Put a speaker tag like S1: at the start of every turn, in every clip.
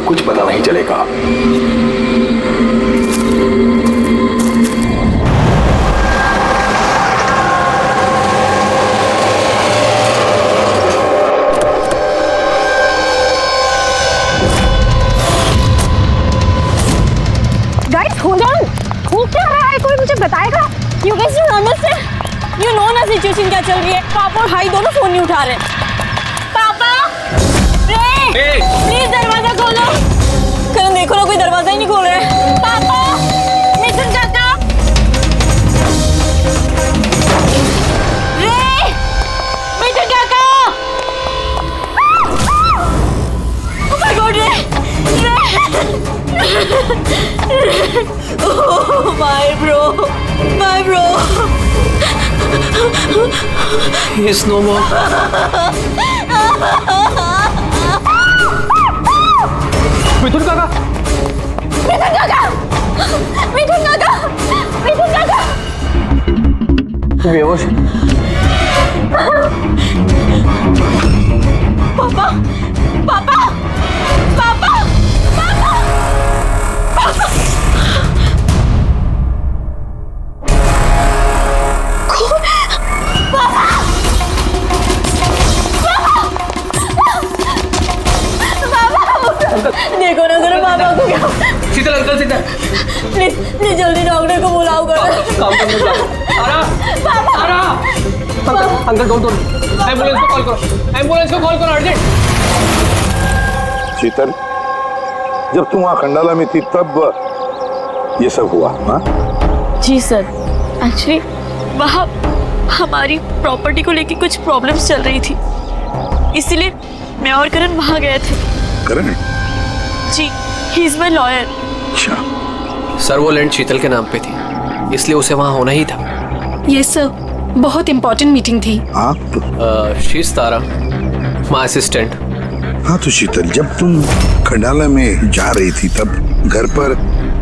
S1: कुछ पता नहीं चलेगा।
S2: कोई मुझे बताएगा?
S3: You guys don't understand. You know ना सिचुएशन क्या चल रही है। पापा और भाई दोनों फोन नहीं उठा रहे। पापा, रे, प्लीज दरवाजा खोलो। करण देखो ना, कोई दरवाजा ही नहीं खोल रहा है। पापा, मिथुन काका, रे, मिथुन काका। Oh my God, रे। Oh my bro, my bro.
S4: He's no more.
S5: मिथुन काका,
S3: मिथुन काका, मिथुन काका, मिथुन काका।
S5: बेहोश।
S3: पापा, पापा, पापा, पापा, पापा। देखो ना जरा पापा को क्या।
S5: शीतल अंकल, शीतल
S3: प्लीज प्लीज जल्दी डॉक्टर को बुलाओ करो।
S5: काम करने जा। आरा अंकल डोंट एम्बुलेंस को कॉल करो, एम्बुलेंस को कॉल करो अर्जेंट।
S6: शीतल, जब तुम वहाँ खंडाला में थी तब ये सब हुआ? हाँ
S3: जी सर, एक्चुअली वहाँ हमारी प्रॉपर्टी को लेके कुछ प्रॉब्लम्स चल रही थी, इसीलिए मैं और करण वहाँ गए थे।
S6: करण?
S3: जी, ही इज माय लॉयर।
S6: अच्छा।
S4: सर वो लैंड शीतल के नाम पे थी, इसलिए उसे वहाँ होना ही था।
S2: यस सर, बहुत इंपॉर्टेंट मीटिंग थी।
S6: हाँ
S4: she is Tara, my assistant.
S6: हाँ तो शीतल, जब तुम खंडाला में जा रही थी तब घर पर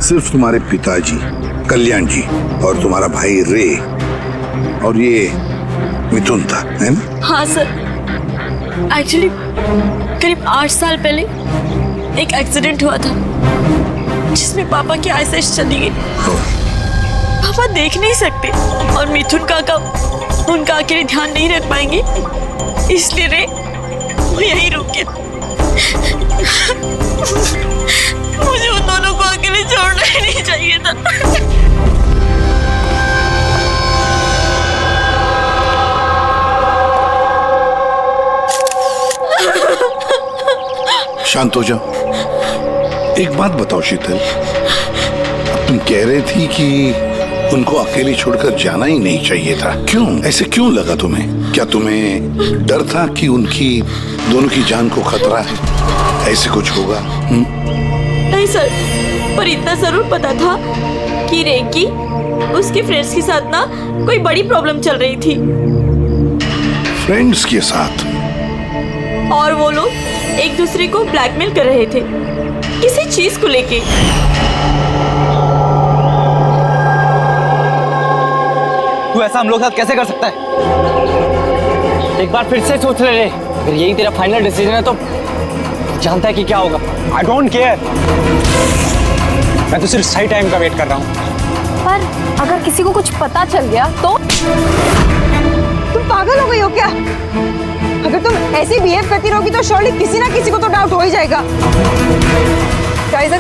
S6: सिर्फ तुम्हारे पिताजी कल्याण जी और तुम्हारा भाई रे और ये मिथुन था, है ना?
S3: हाँ सर, एक्चुअली करीब 8 साल पहले एक एक्सीडेंट हुआ था जिसमें पापा की आईसाइट चली गई। पापा देख नहीं सकते और मिथुन काका उनका अकेले ध्यान नहीं रख पाएंगे, इसलिए रे वो यहीं रुक गया। मुझे उन दोनों को अकेले छोड़ना ही नहीं चाहिए था।
S6: शांत हो जाओ। एक बात बताओ शीतल, अब तुम कह रही थी कि उनको अकेले छोड़कर जाना ही नहीं चाहिए था, क्यों? ऐसे क्यों लगा तुम्हें? क्या तुम्हें डर था कि उनकी दोनों की जान को खतरा है, ऐसे कुछ होगा?
S3: नहीं सर, पर इतना जरूर पता था कि रे की उसके फ्रेंड्स के साथ ना कोई बड़ी प्रॉब्लम चल रही थी।
S6: फ्रेंड्स के साथ?
S3: और वो लोग एक दूसरे को ब्लैकमेल कर रहे थे किसी चीज को लेके।
S5: तू ऐसा हम लोग साथ कैसे कर सकता है? एक बार फिर से सोच ले रे, अगर यही तेरा फाइनल डिसीजन है तो जानता है कि क्या होगा। आई डोंट केयर, मैं तो सिर्फ सही टाइम का वेट कर रहा हूँ।
S2: पर अगर किसी को कुछ पता चल गया तो?
S7: तुम पागल हो गई हो क्या? अगर तुम ऐसे बिहेव करती रहोगी तो श्योरली किसी ना किसी को तो डाउट हो ही जाएगा। गाइस,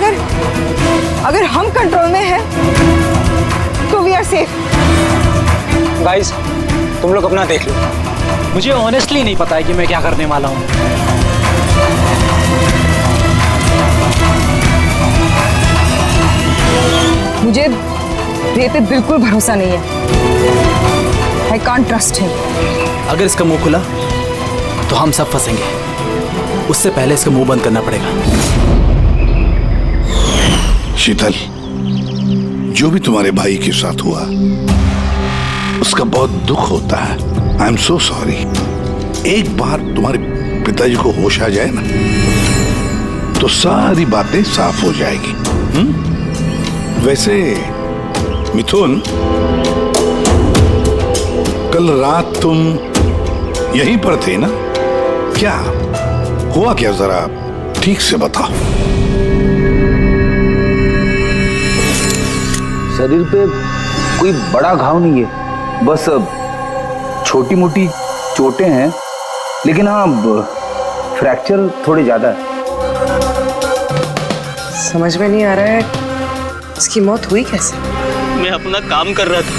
S7: अगर हम कंट्रोल में हैं तो वी आर सेफ।
S5: गाइस, तुम लोग अपना देख लो, मुझे ऑनेस्टली नहीं पता है कि मैं क्या करने वाला हूँ।
S7: मुझे रे पे बिल्कुल भरोसा नहीं है। I can't trust him.
S8: अगर इसका मुंह खुला तो हम सब फंसेंगे, उससे पहले इसका मुंह बंद करना पड़ेगा।
S6: शीतल, जो भी तुम्हारे भाई के साथ हुआ उसका बहुत दुख होता है। I am so sorry. एक बार तुम्हारे पिताजी को होश आ जाए ना तो सारी बातें साफ हो जाएगी। वैसे मिथुन, कल रात तुम यहीं पर थे ना? क्या हुआ क्या, जरा ठीक से बताओ।
S1: शरीर पे कोई बड़ा घाव नहीं है, बस छोटी मोटी चोटें हैं, लेकिन हाँ फ्रैक्चर थोड़े ज्यादा है।
S7: समझ में नहीं आ रहा है इसकी मौत हुई कैसे?
S5: मैं अपना काम कर रहा था,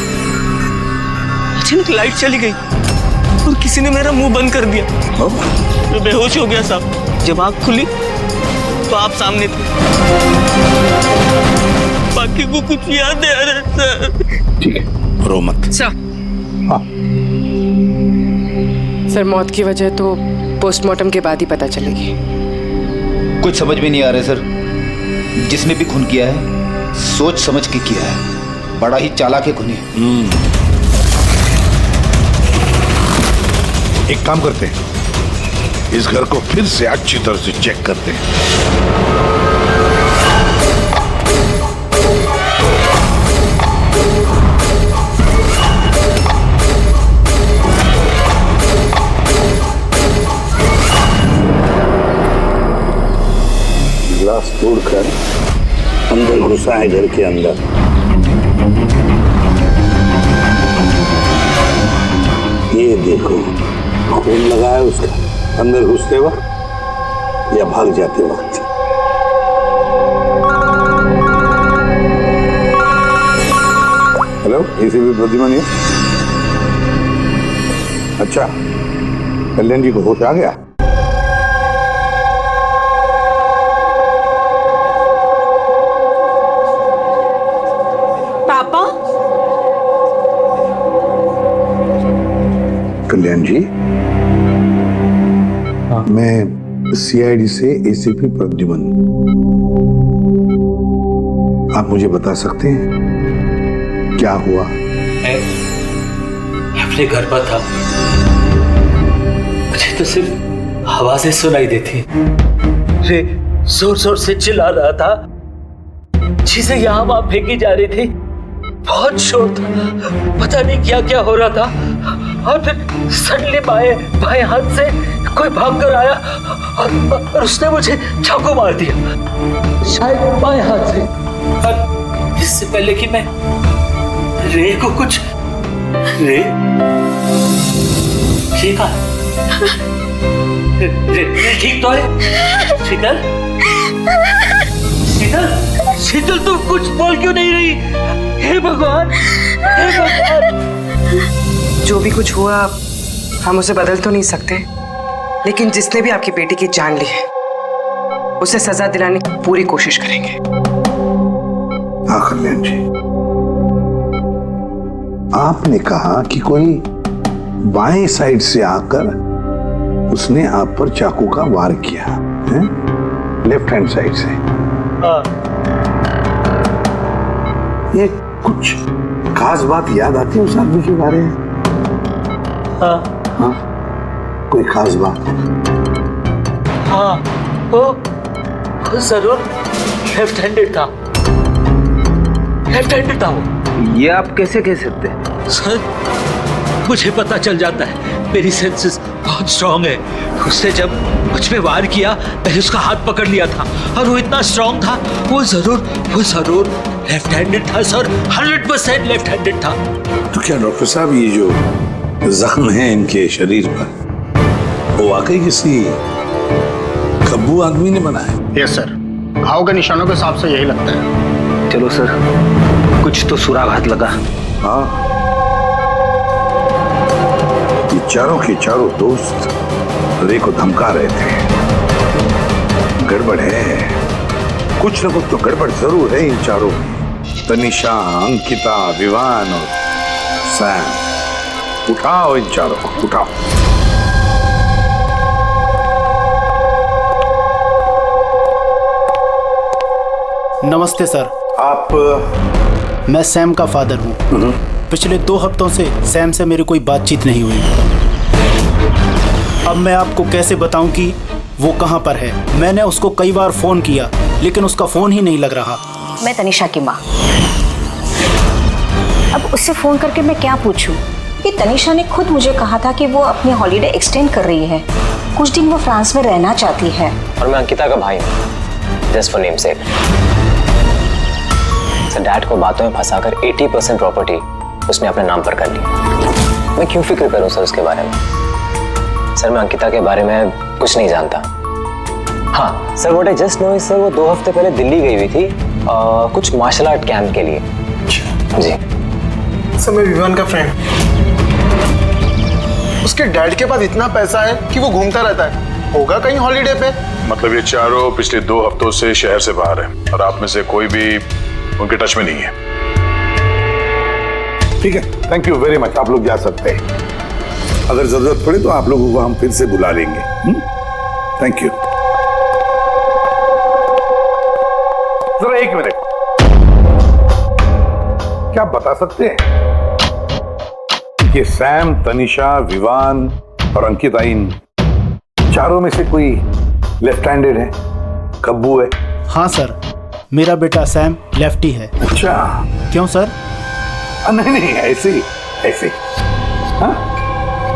S5: अचानक लाइट चली गई और किसी ने मेरा मुंह बंद कर दिया। मैं बेहोश हो गया साहब। जब आँख खुली तो आप सामने थे। बाकी को कुछ याद नहीं आ रहा सर।
S6: ठीक है, रो मत।
S7: सर,
S6: हाँ,
S7: सर मौत की वजह तो पोस्टमार्टम के बाद ही पता चलेगी।
S1: कुछ समझ में नहीं आ रहा है सर। जिसने भी खून किया है सोच समझ के किया है, बड़ा ही चालाक है खूनी।
S6: एक काम करते हैं, इस घर को फिर से अच्छी तरह से चेक करते हैं।
S9: ग्लास तोड़कर अंदर घुसा है घर के अंदर। ये देखो, खून लगा है उसका अंदर घुसते वक्त या भाग जाते वक्त। Hello, ACP Pradyuman. अच्छा, कल्याण जी को होश आ गया? कल्याण जी, मैं सीआईडी से एसीपी प्रद्युमन। आप मुझे बता सकते हैं क्या हुआ?
S10: मैं अपने घर पर था, मुझे तो सिर्फ आवाजें सुनाई देती। रे जोर जोर से चिल्ला रहा था, चीजें यहाँ वहां फेंकी जा रही थी, बहुत शोर था, पता नहीं क्या क्या हो रहा था। और फिर सडनली बाएं हाथ से कोई भाग कर आया और उसने मुझे चाकू मार दिया, शायद बाएं हाथ से। और इससे पहले कि मैं रे को कुछ रे ठीक है, रे ठीक तो है? शीतल, शीतल, शीतल तुम कुछ बोल क्यों नहीं रही? हे भगवान, हे भगवान।
S7: जो भी कुछ हुआ हम उसे बदल तो नहीं सकते, लेकिन जिसने भी आपकी बेटी की जान ली है उसे सजा दिलाने की पूरी कोशिश करेंगे।
S6: हाँ कल्याण जी, आपने कहा कि कोई बाएं साइड से आकर उसने आप पर चाकू का वार किया है, लेफ्ट हैंड साइड से। ये कुछ खास बात याद आती है उस आदमी के बारे में? हाँ, कोई खास बात?
S10: हाँ, वो जरूर लेफ्ट हैंडेड था, लेफ्ट हैंडेड था वो।
S1: ये आप कैसे कह सकते हैं?
S10: सर, मुझे पता चल जाता है, मेरी सेंसेस बहुत स्ट्रांग है। उसने जब मुझ पे वार किया, मैंने उसका हाथ पकड़ लिया था और वो इतना स्ट्रांग था, वो जरूर लेफ्ट हैंडेड था सर, 100% लेफ्ट हैंडेड था।
S9: तो क्या डॉक्टर साहब, ये जो जख्म है इनके शरीर पर, वो वाकई किसी कब्बू आदमी ने बनाया?
S11: यस सर, घाव के निशानों के हिसाब से यही लगता है।
S1: चलो सर, कुछ तो सुराग लगा।
S9: हाँ, ये चारों के चारों दोस्त रे को धमका रहे थे। गड़बड़ है, कुछ न कुछ तो गड़बड़ जरूर है इन चारों में। तनिषा, अंकिता, विवान और सैम। उठाओ इन चारों को, उठाओ।
S8: नमस्ते सर।
S9: आप?
S8: मैं सैम का फादर हूँ। पिछले 2 हफ्तों से सैम से मेरी कोई बातचीत नहीं हुई। अब मैं आपको कैसे बताऊं कि वो कहाँ पर है? मैंने उसको कई बार फोन किया, लेकिन उसका फोन ही नहीं लग रहा।
S12: मैं तनिषा की माँ। अब उससे फोन करके मैं क्या पूछूं? कि तनिषा ने खुद मुझे कहा था कि वो अपनी हॉलीडे एक्सटेंड कर रही है, कुछ दिन वो फ्रांस में रहना चाहती है।
S4: और मैं अंकिता का भाई हूँ, just for name sec.
S5: Sir dad को बातों में फंसाकर 80% प्रॉपर्टी उसने अपने नाम पर कर ली। मैं क्यों फिक्र करूं सर उसके बारे में? सर मैं अंकिता के बारे में कुछ नहीं जानता। हाँ sir, what I just know is sir वो 2 हफ्ते पहले दिल्ली गई हुई थी कुछ मार्शल आर्ट कैंप के लिए। जी
S11: सर मैं विवान का फ्रेंड। उसके डैड के पास इतना पैसा है कि वो घूमता रहता है। होगा कहीं हॉलीडे पे।
S9: मतलब ये चारों पिछले 2 हफ्तों से शहर से बाहर है और आप में से कोई भी उनके टच में नहीं है।
S6: ठीक है, थैंक यू वेरी मच। आप लोग जा सकते हैं। अगर जरूरत पड़े तो आप लोगों को हम फिर से बुला लेंगे। Thank you. जरा 1 मिनट, क्या आप बता सकते हैं कि सैम, तनिषा, विवान और अंकिता इन चारों में से कोई लेफ्ट हैंडेड है? कब्बू है?
S8: हाँ सर, मेरा बेटा सैम लेफ्टी है।
S6: अच्छा,
S8: क्यों सर?
S6: नहीं नहीं, ऐसे ही ऐसे। हाँ,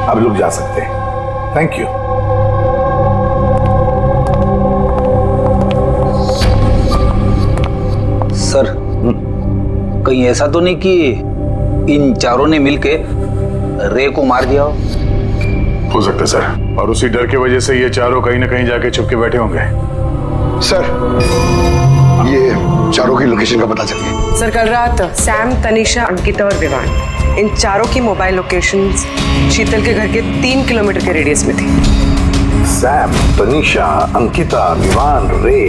S6: अब लोग जा सकते हैं। Thank you.
S1: सर, कहीं ऐसा तो नहीं कि इन चारों ने मिलके रे को मार दिया
S9: हो सकता है सर, और उसी डर की वजह से ये चारों कहीं ना कहीं जाके छुप के बैठे होंगे।
S11: सर ये चारों की लोकेशन का पता चल गया।
S13: सर कल रात सैम, तनिषा, अंकिता और विवान इन चारों की मोबाइल लोकेशंस शीतल के घर के 3 किलोमीटर के रेडियस में थी।
S6: सैम, तनिषा, अंकिता, विवान, रे,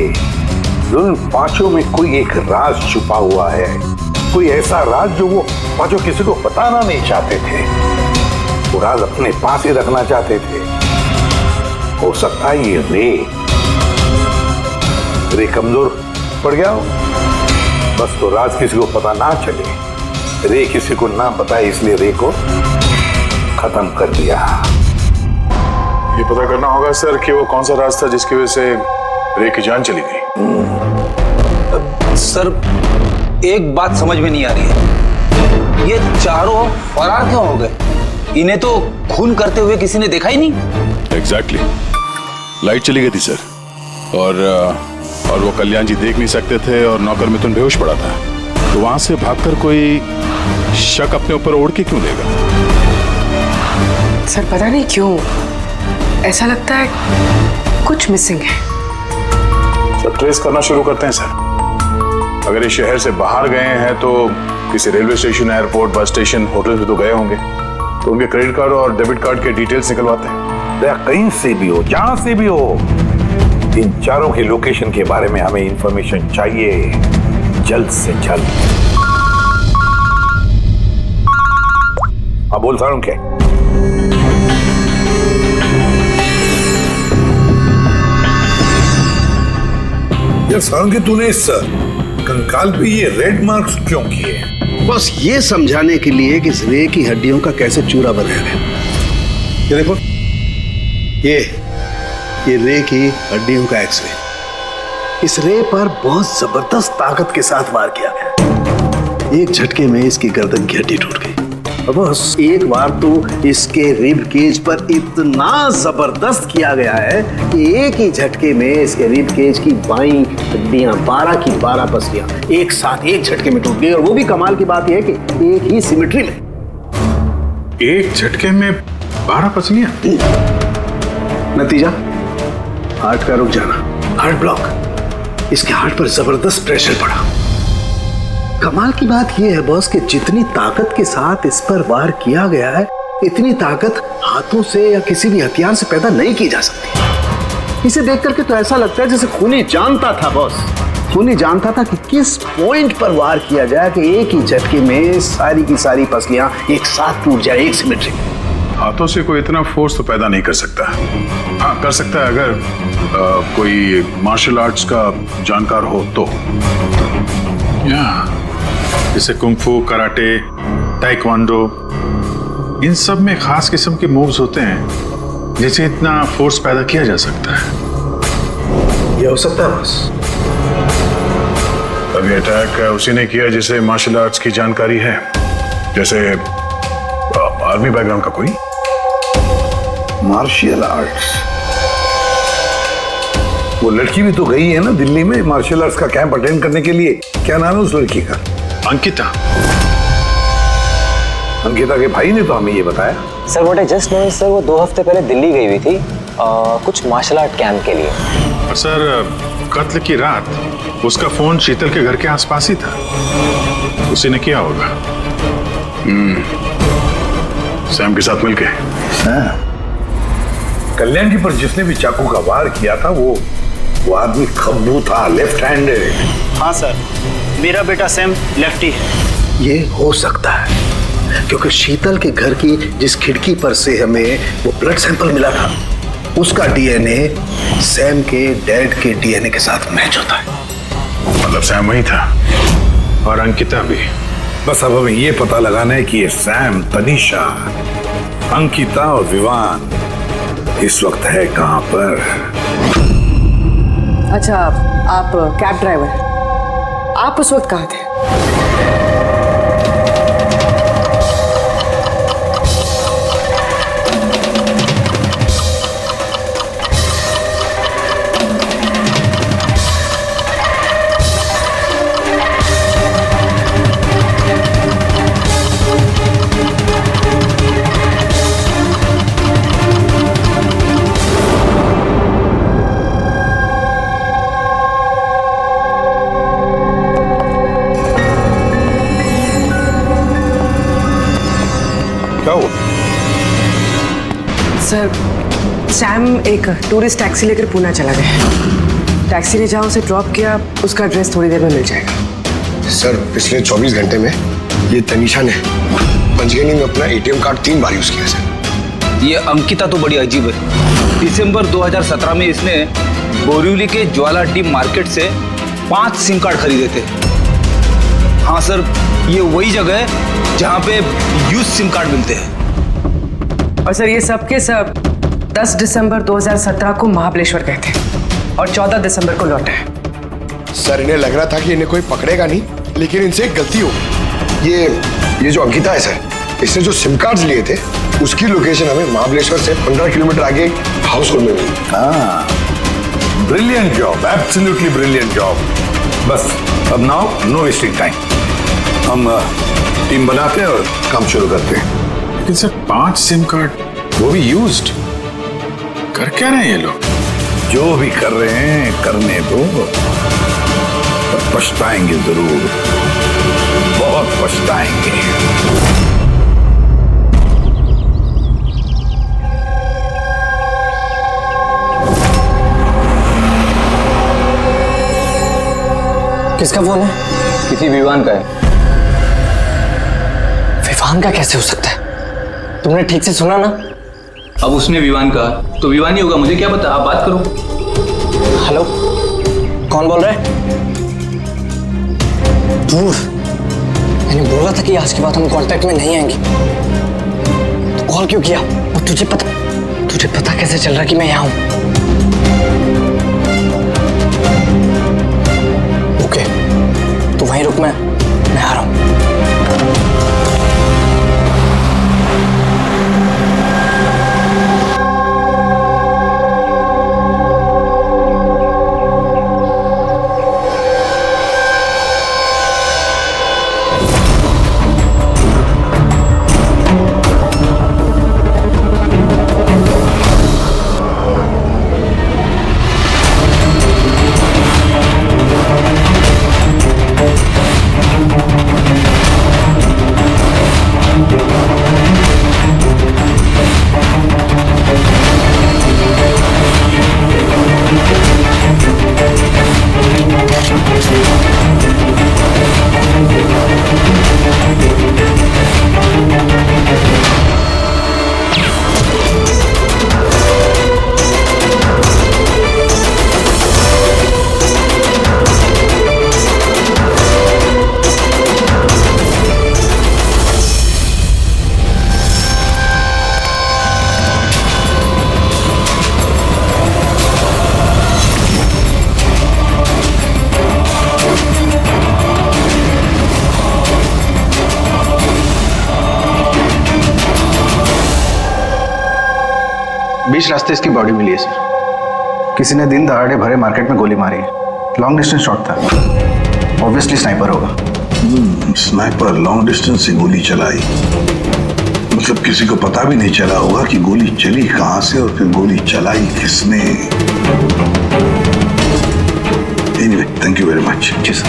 S6: उन पांचों में कोई एक राज छुपा हुआ है। कोई ऐसा राज जो वो पांचों किसी को बताना नहीं चाहते थे। वो राज अपने पास ही रखना चाहते थे। हो सकता है ये रे कमजोर पड़ गया हो, बस तो राज किसी को पता ना चले। रे किसी को ना बताए, इसलिए रे को खत्म कर दिया।
S9: ये पता करना होगा सर कि वो कौन सा राज था जिसकी वजह से रे की जान चली गई।
S1: सर, एक बात समझ में नहीं आ रही है, ये चारों फरार क्यों हो गए? इन्हें तो खून करते हुए किसी ने देखा ही नहीं।
S9: एग्जैक्टली, लाइट चली गई थी सर, और वो कल्याण जी देख नहीं सकते थे और नौकर मिथुन बेहोश पड़ा था, तो वहां से भागकर कोई शक अपने ऊपर ओढ़ के क्यों लेगा?
S13: सर पता नहीं क्यों ऐसा लगता है कुछ मिसिंग है।
S9: तो ट्रेस करना शुरू करते हैं सर। अगर ये शहर से बाहर गए हैं तो किसी railway station, airport, bus station, hotel पे तो गए होंगे, तो उनके क्रेडिट कार्ड और डेबिट कार्ड के डिटेल्स निकलवाते हैं।
S6: कहीं से भी हो, जहां से भी हो, इन चारों के लोकेशन के बारे में हमें इंफॉर्मेशन चाहिए, जल्द से जल्द। हाँ बोल सारुण, क्या यार सारुण के तूने इस कंकाल पे ये रेड मार्क्स क्यों किए?
S14: बस ये समझाने के लिए कि इस रे की हड्डियों का कैसे चूरा बनाया गया। ये देखो, ये रे की हड्डियों का एक्सरे। इस रे पर बहुत जबरदस्त ताकत के साथ वार किया गया। एक झटके में इसकी गर्दन की हड्डी टूट गई। बस एक बार तो इसके रिब केज पर इतना जबरदस्त किया गया है कि एक ही झटके में इसके रिब केज की बाईं हड्डियां 12 की 12 पसलियां एक साथ एक झटके में टूट गई। और वो भी कमाल की बात यह है कि एक ही सिमेट्री में।
S9: एक झटके में 12 पसलियां?
S14: नतीजा हार्ट का रुक जाना, हार्ट ब्लॉक। इसके हार्ट पर जबरदस्त प्रेशर पड़ा। कमाल की बात यह है बॉस कि जितनी ताकत के साथ इस पर वार किया गया है, इतनी ताकत हाथों से या किसी भी हथियार से पैदा नहीं की जा सकती। इसे देख करके तो ऐसा लगता है जैसे खूनी जानता था बॉस, खूनी जानता था कि किस पॉइंट पर वार किया जाए कि एक ही झटके में सारी की सारी पसलियां एक साथ टूट जाए, एक सिमेट्री।
S9: हाथों से कोई इतना फोर्स तो पैदा नहीं कर सकता। हाँ, कर सकता है अगर कोई मार्शल आर्ट्स का जानकार हो तो। जैसे कुंफू, कराटे, ताइक्वांडो, इन सब में खास किस्म के मूव्स होते हैं जिससे इतना फोर्स पैदा किया जा सकता है।
S14: ये हो सकता है बस।
S9: अभी अटैक उसी ने किया जिसे मार्शल आर्ट्स की जानकारी है, जैसे आर्मी बैकग्राउंड का कोई।
S6: Martial arts?
S9: वो लड़की भी तो गई है ना दिल्ली में मार्शल आर्ट्स का कैंप अटेंड करने के लिए। क्या नाम है उस लड़की का?
S11: अंकिता।
S9: अंकिता के भाई ने तो हमें ये बताया।
S5: Sir what I just know sir, वो 2 हफ्ते पहले दिल्ली गई हुई थी कुछ मार्शल आर्ट कैंप के लिए।
S15: और सर कत्ल की रात उसका फोन शीतल के घर के आसपास ही था, उसी ने किया होगा। सैम के साथ मिलके।
S9: कल्याण जी पर जिसने भी चाकू का वार किया था वो आदमी खब्बू था, लेफ्ट हैंडेड।
S8: हाँ सर, मेरा बेटा सैम लेफ्टी है।
S14: ये हो सकता है क्योंकि शीतल के घर की जिस खिड़की पर से हमें वो ब्लड सैंपल मिला था उसका डीएनए सैम के डैड के डीएनए के साथ मैच होता है।
S15: मतलब सैम वही था और अंकिता भी।
S9: बस अब हमें ये पता लगाना है कि ये सैम, तनीषा, अंकिता और विवान इस वक्त है कहां पर।
S13: अच्छा, आप कैब ड्राइवर, आप उस वक्त कहाँ थे? सर, सैम एक टूरिस्ट टैक्सी लेकर पूना चला गया। टैक्सी ने जहाँ उसे ड्रॉप किया उसका एड्रेस थोड़ी देर में मिल जाएगा।
S11: सर पिछले 24 घंटे में ये तनीषा ने पंचगनी में अपना एटीएम कार्ड 3 बार यूज किया सर।
S1: ये अंकिता तो बड़ी अजीब है। दिसंबर 2017 में इसने बोरिवली के ज्वाला डी मार्केट से 5 सिम कार्ड खरीदे थे। हाँ सर, ये वही जगह है जहाँ पे यूज सिम कार्ड मिलते हैं।
S13: और सर ये सब के सब 10 दिसंबर 2017 को महाबलेश्वर गए थे और 14 दिसंबर को लौटे।
S11: सर इन्हें लग रहा था कि इन्हें कोई पकड़ेगा नहीं, लेकिन इनसे एक गलती हो गई। ये जो अंकिता है सर, इसने जो सिम कार्ड्स लिए थे उसकी लोकेशन हमें महाबलेश्वर से 15 किलोमीटर आगे हाउस होल्ड में मिली।
S9: हाँ, brilliant job, absolutely brilliant job. बस अब नाउ नो वेस्टिंग टाइम, हम टीम बनाते हैं और काम शुरू करते हैं।
S15: लेकिन सर 5 सिम कार्ड, वो भी यूज्ड, कर क्या रहे हैं ये लोग?
S9: जो भी कर रहे हैं करने दो, पर पछताएंगे जरूर, बहुत पछताएंगे।
S5: किसका फोन है?
S1: किसी विवान का है।
S5: विवान का कैसे हो सकता है? तुमने ठीक से सुना ना?
S1: अब उसने विवान कहा तो विवान ही होगा, मुझे क्या पता, आप बात करो।
S5: हेलो, कौन बोल रहा है? दूर, मैंने बोला था कि आज के बाद हम कांटेक्ट में नहीं आएंगे, तो कॉल क्यों किया? और तुझे पता कैसे चल रहा कि मैं यहाँ हूँ? ओके, तो वहीं रुक, मैं आ रहा हूँ।
S14: बीच रास्ते इसकी बॉडी मिली है सर। किसी ने दिन दहाड़े भरे मार्केट में गोली मारी है। लॉन्ग डिस्टेंस शॉट था, ऑब्वियसली स्नाइपर होगा।
S6: स्नाइपर लॉन्ग डिस्टेंस से गोली चलाई, मतलब किसी को पता भी नहीं चला होगा कि गोली चली कहां से और फिर गोली चलाई किसने। Anyway, thank you very much.
S1: जी सर।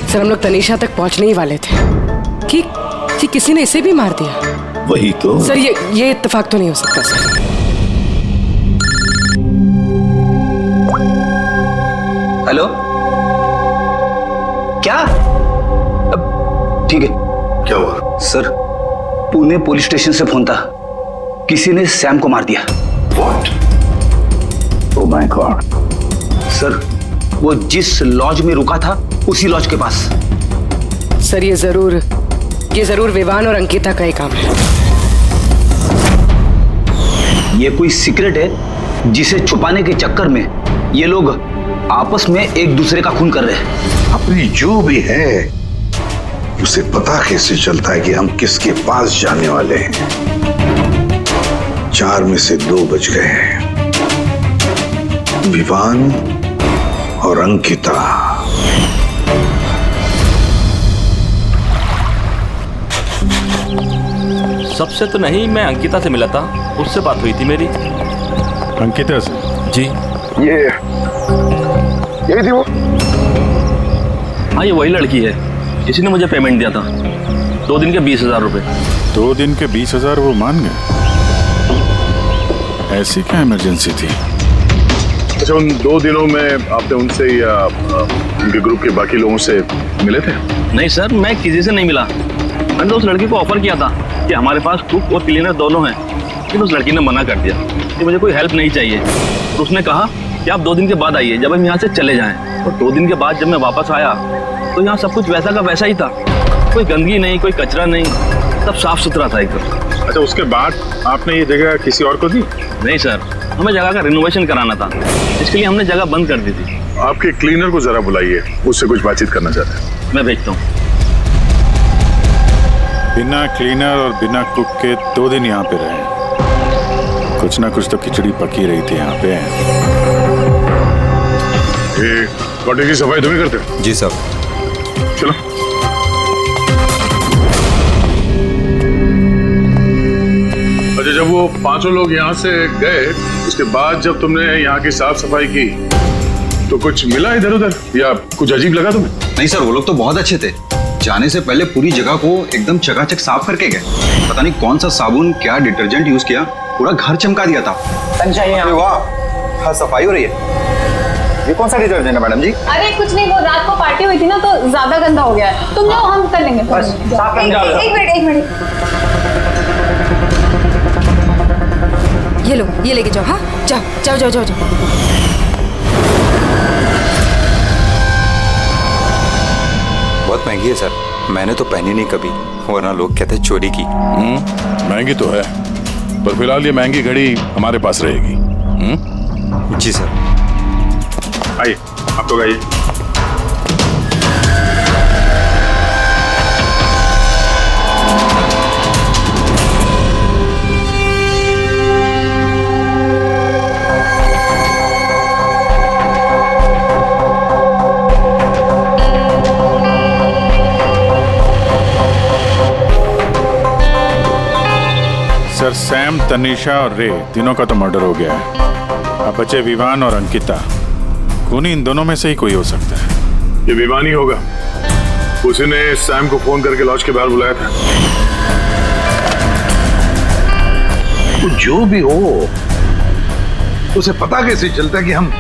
S13: सर हम लोग तनीषा तक पहुंचने ही वाले थे कि किसी ने इसे भी मार दिया।
S6: वही तो
S13: सर, ये इत्तेफाक तो नहीं हो सकता सर।
S1: हेलो, क्या? ठीक है।
S6: क्या हुआ?
S1: सर, पुणे पुलिस स्टेशन से फोन था, किसी ने सैम को मार दिया।
S6: What? Oh my God!
S1: Sir, वो जिस लॉज में रुका था उसी लॉज के पास।
S13: सर, ये जरूर विवान और अंकिता का ही काम है।
S1: ये कोई सीक्रेट है जिसे छुपाने के चक्कर में ये लोग आपस में एक दूसरे का खून कर रहे हैं।
S6: अपनी जो भी है उसे पता कैसे चलता है कि हम किसके पास जाने वाले हैं? 4 में से 2 बच गए हैं, विवान और अंकिता।
S16: सबसे तो नहीं, मैं अंकिता से मिला था, उससे बात हुई थी मेरी।
S15: अंकिता से?
S16: जी।
S11: यही थी वो?
S16: हाँ, ये वही लड़की है जिसने मुझे पेमेंट दिया था, 2 दिन के 20,000 रुपए।
S15: 2 दिन के 20,000 वो मान गए? ऐसी क्या इमरजेंसी थी?
S17: अच्छा, उन 2 दिनों में आपने उनसे या उनके ग्रुप के बाकी लोगों से मिले थे?
S16: नहीं सर, मैं किसी से नहीं मिला। मैंने तो उस लड़की को ऑफर किया था कि हमारे पास कुक और क्लीनर दोनों हैं, लेकिन उस लड़की ने मना कर दिया कि मुझे कोई हेल्प नहीं चाहिए। और उसने कहा कि आप 2 दिन के बाद आइए, जब हम यहाँ से चले जाएं। और 2 दिन के बाद जब मैं वापस आया तो यहाँ सब कुछ वैसा का वैसा ही था, कोई गंदगी नहीं, कोई कचरा नहीं, सब साफ सुथरा था एकदम।
S17: अच्छा, उसके बाद आपने ये जगह किसी और को दी?
S16: नहीं सर, हमें जगह का रिनोवेशन कराना था, इसके लिए हमने जगह बंद कर दी थी।
S17: आपके क्लीनर को जरा बुलाइए, उससे कुछ बातचीत करना चाहते हैं।
S16: मैं भेजता हूँ।
S15: बिना क्लीनर और बिना कुक के 2 दिन यहाँ पे रहे, कुछ ना कुछ तो खिचड़ी पकी रही थी यहाँ पे।
S17: ये कॉटेज की सफाई तुम ही करते हो?
S18: जी सर।
S17: चलो। अच्छा, जब वो 5 लोग यहाँ से गए, उसके बाद जब तुमने यहाँ की साफ सफाई की तो कुछ मिला इधर उधर या कुछ अजीब लगा तुम्हें?
S18: नहीं सर, वो लोग तो बहुत अच्छे थे। जाने से पहले पूरी जगह को एकदम चकाचक साफ करके गए। पता नहीं कौन सा साबुन, क्या डिटर्जेंट यूज किया, पूरा घर चमका दिया था। वाह, सफाई हो रही है। ये कौन सा डिटर्जेंट है मैडम जी?
S2: अरे कुछ नहीं, वो रात को पार्टी हुई थी ना तो ज्यादा गंदा हो गया है। तुम जाओ, हम कर लेंगे।
S7: एक मिनट। ये लो, ये लेके जाओ। हाँ, जाओ।
S18: बहुत महंगी है सर, मैंने तो पहनी नहीं कभी, वरना लोग कहते चोरी की।
S17: महंगी तो है, पर फिलहाल ये महंगी घड़ी हमारे पास रहेगी।
S18: जी सर।
S17: आइए, आप लोग आइए।
S15: सर, सैम, तनीषा और रे तीनों का तो मर्डर हो गया है। अब बचे विवान और अंकिता। खूनी इन दोनों में से ही कोई हो सकता है।
S17: ये विवान ही होगा, उसी ने सैम को फोन करके लॉज के बाहर बुलाया था।
S6: तो जो भी हो, उसे पता कैसे चलता है कि हम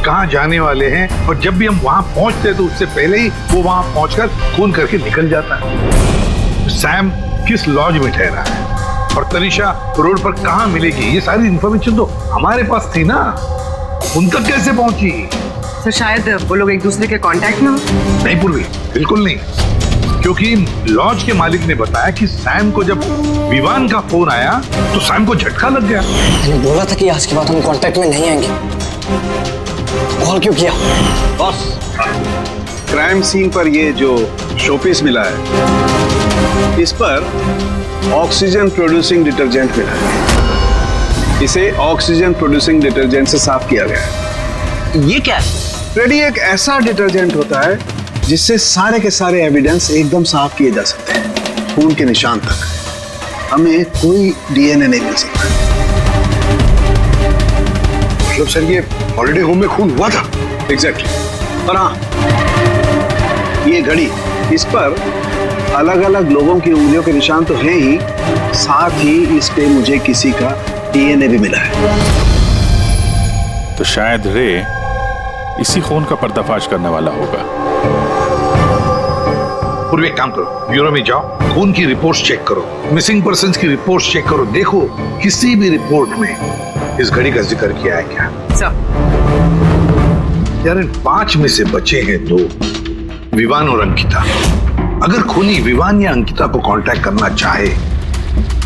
S6: कहाँ जाने वाले हैं? और जब भी हम वहां पहुंचते हैं तो उससे पहले ही वो वहां पहुंचकर फोन करके निकल जाता है। सैम किस लॉज में ठहरा है और तनीषा रोड पर कहाँ मिलेगी, ये सारी इन्फॉर्मेशन तो हमारे पास थी ना। उन तक कैसे पहुंची?
S13: सर, शायद वो लोग एक दूसरे के कांटेक्ट में हो।
S6: नहीं पूर्वी, बिल्कुल नहीं, क्योंकि लॉज के मालिक ने बताया कि सैम को जब विवान का फोन आया तो सैम को झटका लग गया।
S5: मैंने बोला था कि आज के बाद हम कांटेक्ट में नहीं आएंगे। कॉल क्यों किया?
S18: बॉस, क्राइम सीन पर ये जो शोपीस मिला है, इस पर ऑक्सीजन प्रोड्यूसिंग डिटर्जेंट मिला है।
S14: इसे ऑक्सीजन प्रोड्यूसिंग डिटर्जेंट से साफ किया गया है।
S1: ये क्या है?
S14: रेडी एक ऐसा डिटर्जेंट होता है जिससे सारे के सारे एविडेंस एकदम साफ किए जा सकते हैं, खून के निशान तक। हमें कोई डीएनए नहीं मिल सकता।
S11: मतलब सर ये हॉलिडे होम में खून हुआ था?
S14: एग्जैक्टली। और हाँ, ये घड़ी, इस पर अलग अलग लोगों की उंगलियों के निशान तो हैं ही, साथ ही इस पे मुझे किसी का डीएनए भी मिला है।
S15: तो शायद रे इसी खून का पर्दाफाश करने वाला होगा।
S6: पूर्व एक काम करो, ब्यूरो में जाओ, खून की रिपोर्ट्स चेक करो, मिसिंग पर्संस की रिपोर्ट्स चेक करो, देखो किसी भी रिपोर्ट में इस घड़ी का जिक्र किया है क्या। यार इन 5 में से बचे हैं 2, विवान और अंकिता। अगर खूनी विवान या अंकिता को कांटेक्ट करना चाहे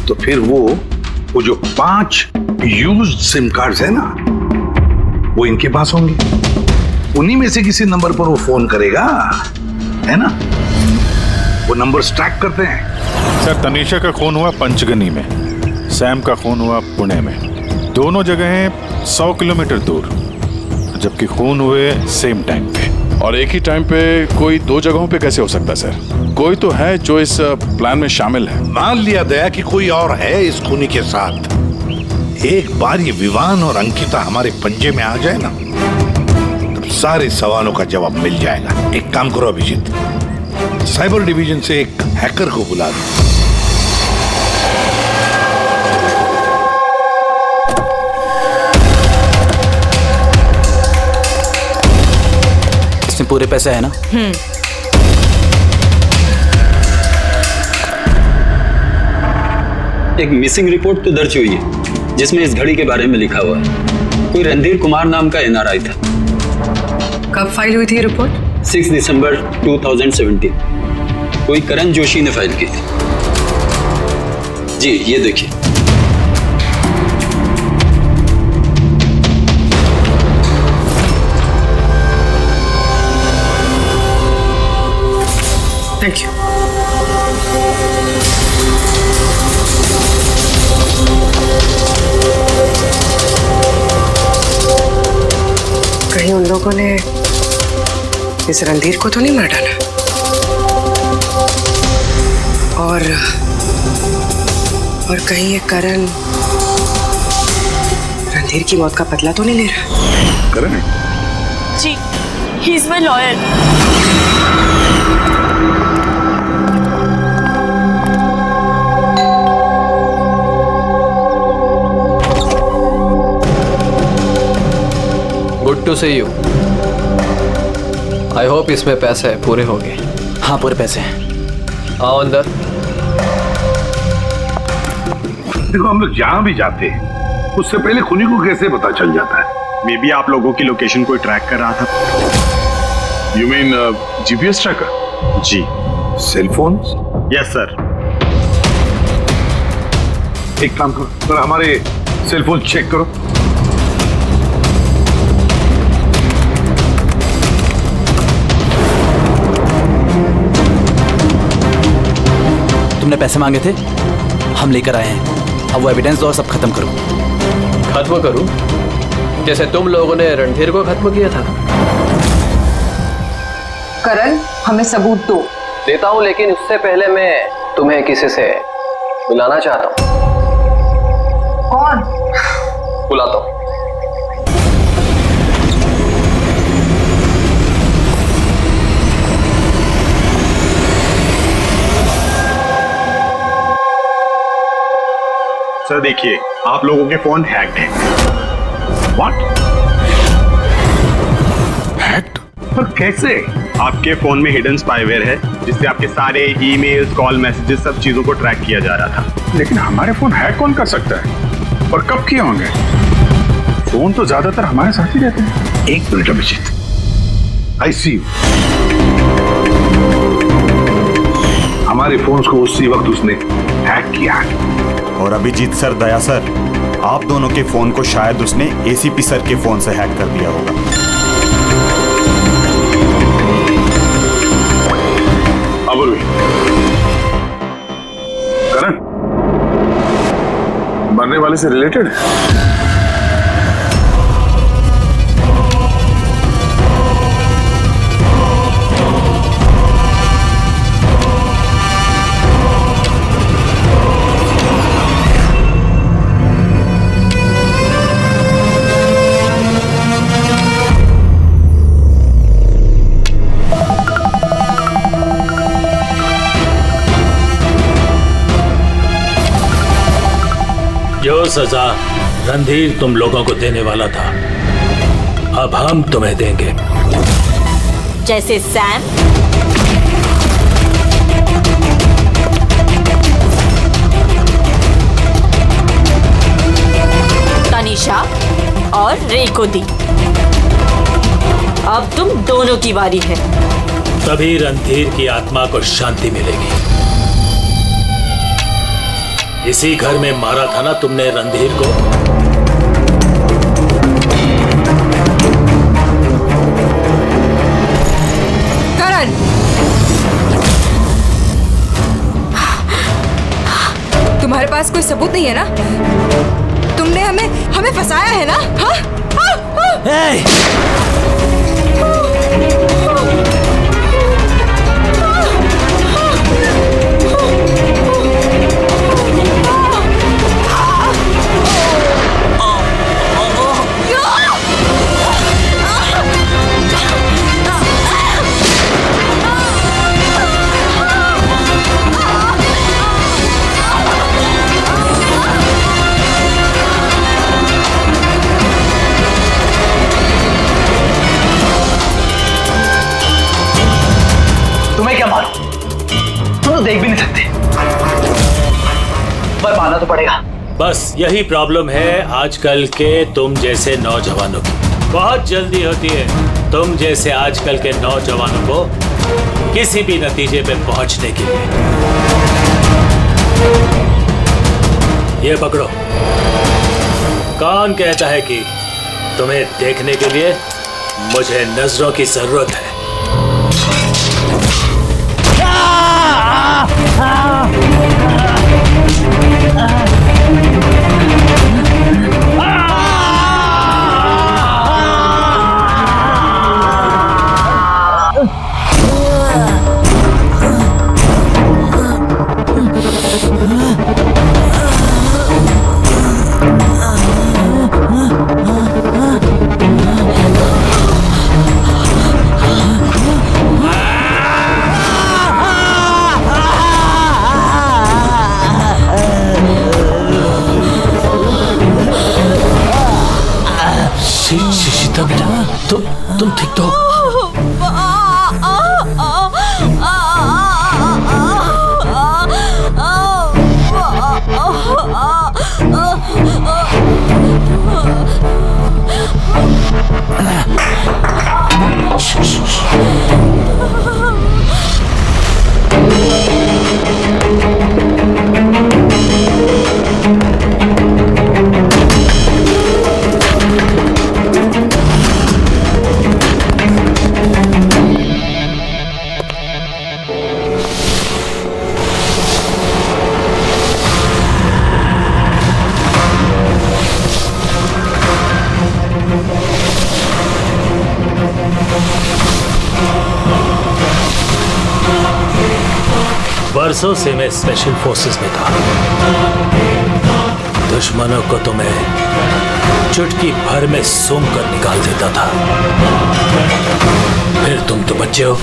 S6: तो फिर वो जो 5 यूज्ड सिम कार्ड्स है ना, वो इनके पास होंगे। उन्हीं में से किसी नंबर पर वो फोन करेगा, है ना? वो नंबर ट्रैक करते हैं।
S15: सर, तनीषा का खून हुआ पंचगनी में, सैम का खून हुआ पुणे में। दोनों जगहें 100 किलोमीटर दूर, जबकि खून हुए सेम टाइम पे।
S17: और एक ही टाइम पे कोई 2 जगहों पे कैसे हो सकता है सर? कोई तो है जो इस प्लान में शामिल है।
S6: मान लिया गया कि कोई और है इस खूनी के साथ। एक बार ये विवान और अंकिता हमारे पंजे में आ जाए ना, तो सारे सवालों का जवाब मिल जाएगा। एक काम करो अभिजीत, साइबर डिवीजन से एक हैकर को बुला दो।
S1: इसमें पूरे पैसे है ना?
S18: एक मिसिंग रिपोर्ट तो दर्ज हुई है जिसमें इस घड़ी के बारे में लिखा हुआ है। कोई रणधीर कुमार नाम का एनआरआई था।
S13: कब फाइल हुई थी रिपोर्ट?
S18: 6 दिसंबर 2017। कोई करण जोशी ने फाइल की थी। जी ये देखिए।
S13: Thank you. कहीं उन लोगों ने इस रणधीर को तो नहीं मार डाला? और कहीं ये करण रणधीर की मौत का बदला तो नहीं ले रहा?
S6: करण?
S3: जी, he is my lawyer.
S4: Good to see you. I hope इसमें पैसे पूरे हो गए।
S1: हाँ, पूरे पैसे हैं।
S4: आओ अंदर।
S6: देखो, हम लोग जहां भी जाते हैं उससे पहले खूनी को कैसे पता चल जाता है?
S17: मे बी आप लोगों की लोकेशन कोई ट्रैक कर रहा था। You mean GPS tracker? जी।
S6: Cell phone?
S17: Yes sir.
S6: एक काम करो, जरा हमारे सेल फोन चेक करो।
S1: तुमने पैसे मांगे थे, हम लेकर आए हैं। अब वो एविडेंस दो और सब खत्म करो।
S4: खत्म करूं? जैसे तुम लोगों ने रणधीर को खत्म किया था।
S7: करण, हमें सबूत दो।
S4: देता हूं, लेकिन उससे पहले मैं तुम्हें किसी से मिलाना चाहता हूं।
S7: कौन?
S4: बुलाता हूं।
S17: सर देखिए, आप लोगों के फोन हैक्ड हैं।
S6: व्हाट? हैक्ड? पर कैसे?
S17: आपके फोन में हिडन स्पाईवेयर है जिससे आपके सारे ईमेल्स, कॉल, मैसेजेस, सब चीजों को ट्रैक किया जा रहा था।
S15: लेकिन हमारे फोन हैक कौन कर सकता है और कब किए होंगे? फोन तो ज्यादातर हमारे साथ ही रहते हैं।
S6: एक minute Abhijit, I see you. हमारे फोन्स को उसी वक्त उसने हैक किया है।
S19: और अभिजीत सर, दया सर, आप दोनों के फोन को शायद उसने एसीपी सर के फोन से हैक कर दिया होगा।
S17: करण, मरने वाले से रिलेटेड है?
S10: जो सजा रणधीर तुम लोगों को देने वाला था, अब हम तुम्हें देंगे।
S3: जैसे सैम, तनीषा और रे को दी। अब तुम दोनों की बारी है।
S10: तभी रणधीर की आत्मा को शांति मिलेगी। इसी घर में मारा था ना तुमने रणधीर को?
S7: करण, तुम्हारे पास कोई सबूत नहीं है ना? तुमने हमें फंसाया है ना? हाँ?
S1: तुम्हें क्या मालूम? तुम तो देख भी नहीं सकते, पर मानना तो पड़ेगा।
S10: बस यही प्रॉब्लम है आजकल के तुम जैसे नौजवानों की। बहुत जल्दी होती है तुम जैसे आजकल के नौजवानों को किसी भी नतीजे पे पहुंचने के लिए। ये पकड़ो। कौन कहता है कि तुम्हें देखने के लिए मुझे नजरों की जरूरत है? शीता बेटा, तुम ठीक तो? बरसों से मैं स्पेशल फोर्सेस में था। दुश्मनों को तो मैं चुटकी भर में सूंघ कर निकाल देता था। फिर तुम तो बच्चे हो।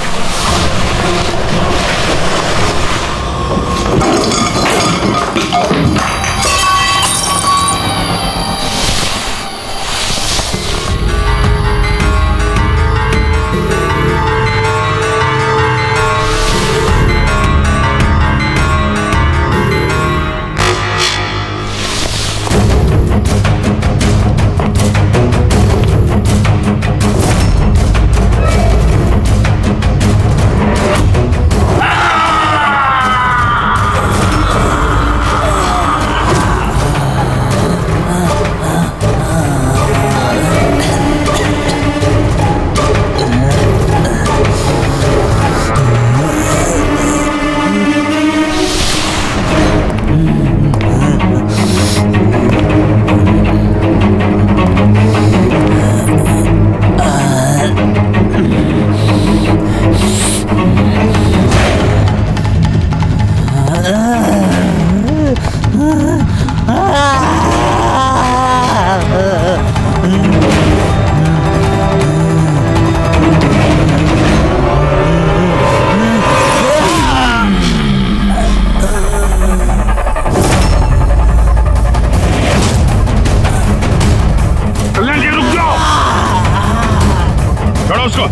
S17: छोड़ो उसको।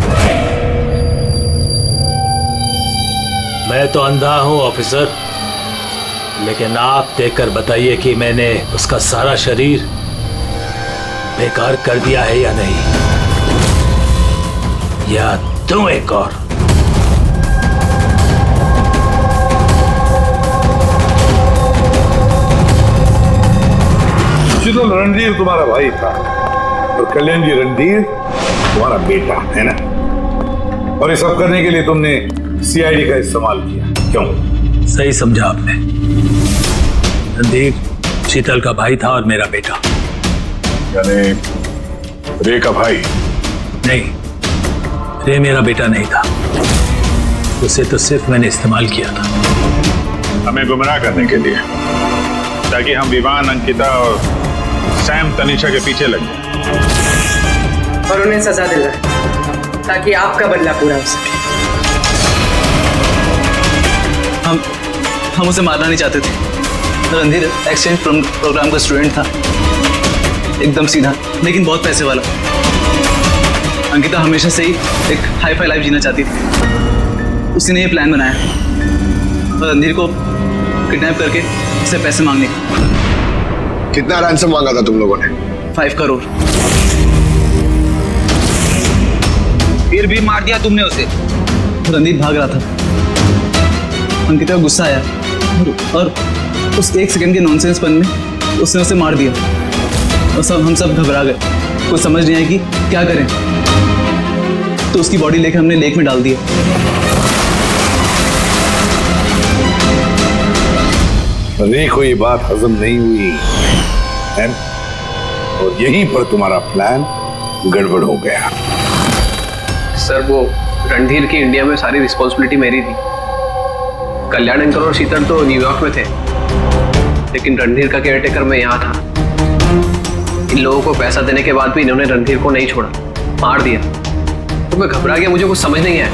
S10: मैं तो अंधा हूं ऑफिसर, लेकिन आप देखकर बताइए कि मैंने उसका सारा शरीर बेकार कर दिया है या नहीं, या तुम एक और।
S9: शीतल, रणधीर तुम्हारा भाई था और कल्याण जी रणधीर तुम्हारा बेटा है ना, और ये सब करने के लिए तुमने सीआईडी का इस्तेमाल किया, क्यों?
S10: सही समझा आपने। रणधीर शीतल का भाई था और मेरा बेटा।
S17: यानी रे का भाई?
S10: नहीं, रे मेरा बेटा नहीं था, उसे तो सिर्फ मैंने इस्तेमाल किया था।
S17: हमें गुमराह करने के लिए, ताकि हम विवान, अंकिता और सैम तनीषा के पीछे लग जाए
S13: और उन्हें सजा दिलवाए, ताकि आपका बदला पूरा हो सके।
S1: हम उसे मारना नहीं चाहते थे। रणधीर एक्सचेंज प्रोग्राम का स्टूडेंट था, एकदम सीधा लेकिन बहुत पैसे वाला। अंकिता हमेशा से ही एक हाई फाई लाइफ जीना चाहती थी। उसने ये प्लान बनाया और रणधीर को किडनैप करके उससे पैसे मांगने का।
S11: कितना रैंसम मांगा था तुम लोगों ने?
S1: 5 करोड़। फिर भी मार दिया तुमने उसे। रणधीर भाग रहा था, अंकिता को गुस्सा आया और उस 1 सेकंड के नॉनसेंस पन में उसने उसे मार दिया और हम सब घबरा गए। कुछ समझ नहीं आई कि क्या करें, तो उसकी बॉडी लेकर हमने लेक में डाल दिया।
S9: रे को ये बात हजम नहीं हुई है, और यहीं पर तुम्हारा प्लान गड़बड़ हो गया।
S4: सर, वो रणधीर की इंडिया में सारी रिस्पॉन्सिबिलिटी मेरी थी। कल्याण अंकल और शीतल तो न्यूयॉर्क में थे, लेकिन रणधीर का केयरटेकर मैं यहाँ था। इन लोगों को पैसा देने के बाद भी इन्होंने रणधीर को नहीं छोड़ा, मार दिया। तो मैं घबरा गया, मुझे कुछ समझ नहीं आया।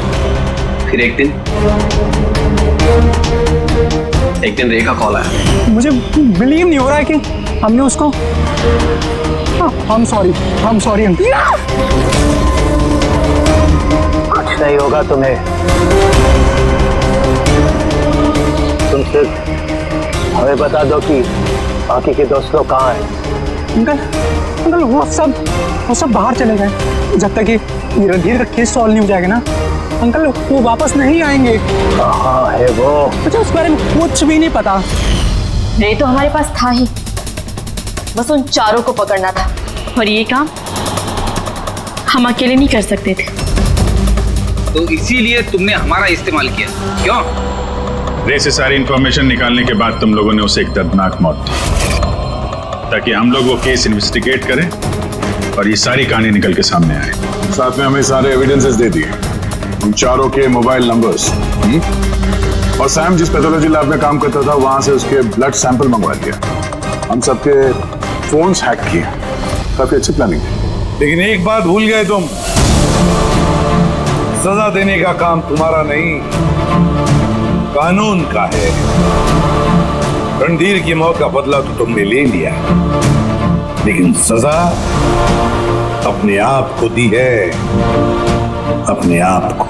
S4: फिर एक दिन रे का कॉल आया।
S5: मुझे बिलीव नहीं हो रहा है कि हमने उसको। हम सॉरी
S14: कुछ नहीं होगा तुम्हें, तुम सिर्फ हमें बता दो कि बाकी के दोस्त लोग कहाँ हैं।
S5: अंकल वो सब बाहर चले गए जब तक कि रणधीर का केस सॉल्व नहीं हो जाएगा ना। अंकल वो वापस नहीं आएंगे।
S14: कहाँ है वो?
S5: मुझे उस बारे में कुछ भी नहीं पता।
S3: रे तो हमारे पास था ही, बस उन चारों को पकड़ना था, और ये काम हम अकेले नहीं कर सकते थे।
S1: तो इसीलिए तुमने हमारा इस्तेमाल किया, क्यों?
S17: रे से सारी इंफॉर्मेशन निकालने के बाद तुम लोगों ने उसे एक दर्दनाक मौत दी, ताकि हम लोग वो केस इन्वेस्टिगेट करें और ये सारी कहानी निकल के सामने आए। साथ में हमें सारे एविडेंसेस दे दिए, उन चारों के मोबाइल नंबर्स, और सैम जिस पैथोलॉजी लैब में काम करता था वहां से उसके ब्लड सैंपल मंगवा लिया। हम सबके फोन्स हैक किए। काफी अच्छी प्लानिंग थी।
S9: लेकिन एक बात भूल गए तुम, सजा देने का काम तुम्हारा नहीं, कानून का है। रणधीर की मौत का बदला तो तुमने ले लिया, लेकिन सजा अपने आप को दी है, अपने आप को।